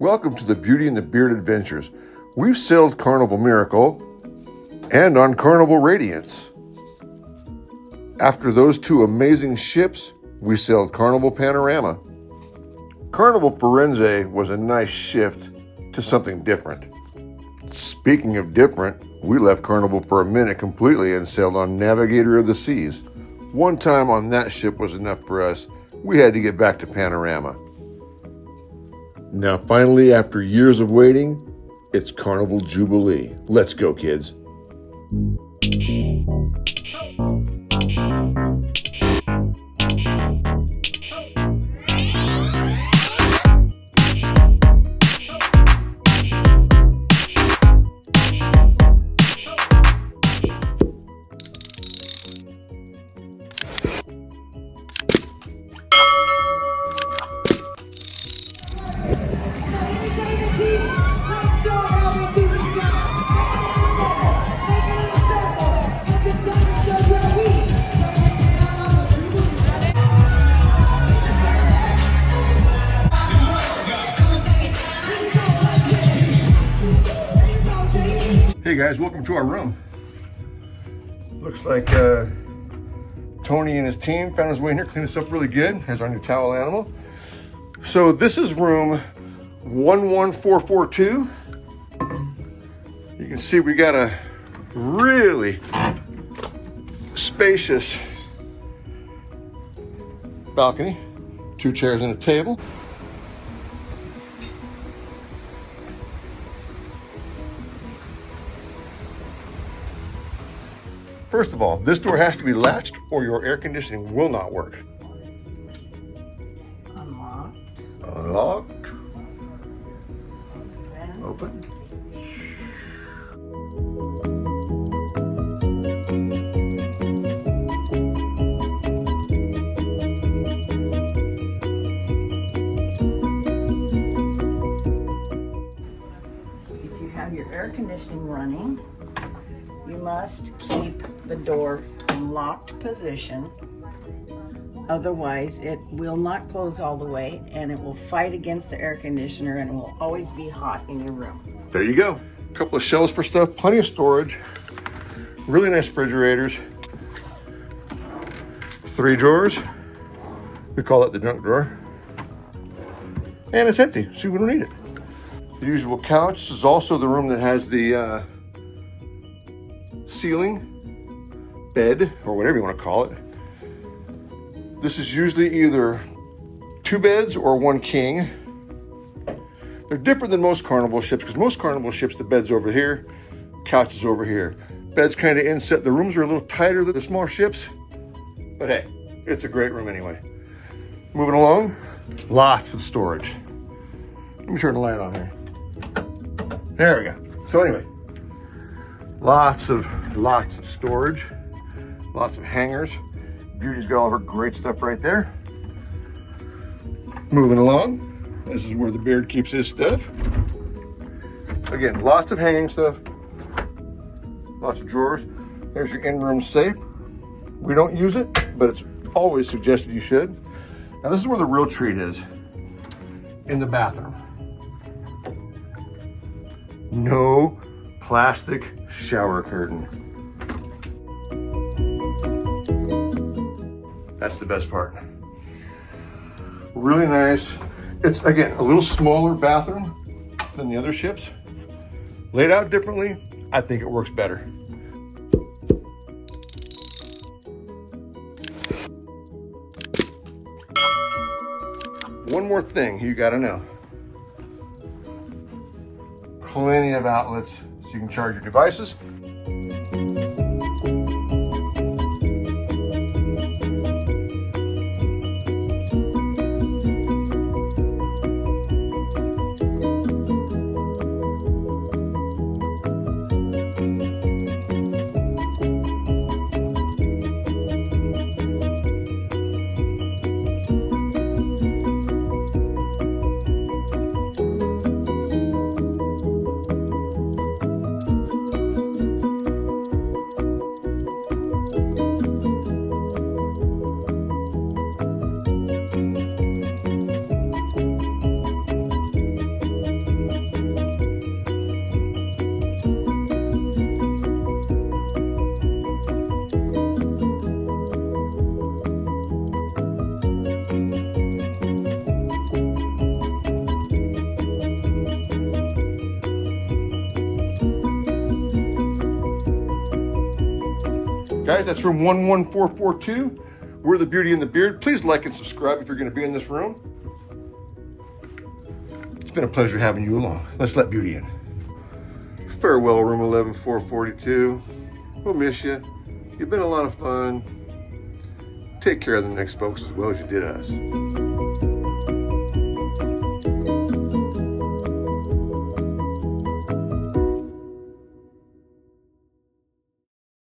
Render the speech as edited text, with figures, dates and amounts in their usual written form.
Welcome to the Beauty and the Beard Adventures. We've sailed Carnival Miracle and on Carnival Radiance. After those two amazing ships, we sailed Carnival Panorama. Carnival Firenze was a nice shift to something different. Speaking of different, we left Carnival for a minute completely and sailed on Navigator of the Seas. One time on that ship was enough for us. We had to get back to Panorama. Now finally, after years of waiting, it's Carnival Jubilee. Let's go, kids. Hey guys, welcome to our room. Looks like Tony and his team found his way in here, cleaned us up really good. Here's our new towel animal. So this is room 11442. You can see we got a really spacious balcony, 2 chairs and a table. First of all, this door has to be latched or your air conditioning will not work. Unlocked. Unlocked. Open. If you have your air conditioning running, you must keep the door in locked position. Otherwise, it will not close all the way and it will fight against the air conditioner and it will always be hot in your room. There you go. A couple of shelves for stuff, plenty of storage, really nice refrigerators, 3 drawers. We call it the junk drawer. And it's empty, so we don't need it. The usual couch. This is also the room that has the ceiling bed, or whatever you want to call it. This is usually either 2 beds or 1 king. They're different than most Carnival ships because most Carnival ships, the bed's over here, couch is over here. Bed's kind of inset. The rooms are a little tighter than the smaller ships, but hey, it's a great room anyway. Moving along, lots of storage. Let me turn the light on here. There we go. So anyway, lots of storage, lots of hangers. Judy's got all of her great stuff right there. Moving along, this is where the beard keeps his stuff. Again, lots of hanging stuff, lots of drawers. There's your in-room safe. We don't use it, but it's always suggested you should. Now this is where the real treat is, in the bathroom. No plastic shower curtain. That's the best part. Really nice. It's, again, a little smaller bathroom than the other ships. Laid out differently, I think it works better. One more thing you gotta know. Plenty of outlets so you can charge your devices. Guys, that's room 11442. We're the Beauty and the Beard. Please like and subscribe if you're going to be in this room. It's been a pleasure having you along. Let's let Beauty in. Farewell, room 11442. We'll miss you. You've been a lot of fun. Take care of the next folks as well as you did us.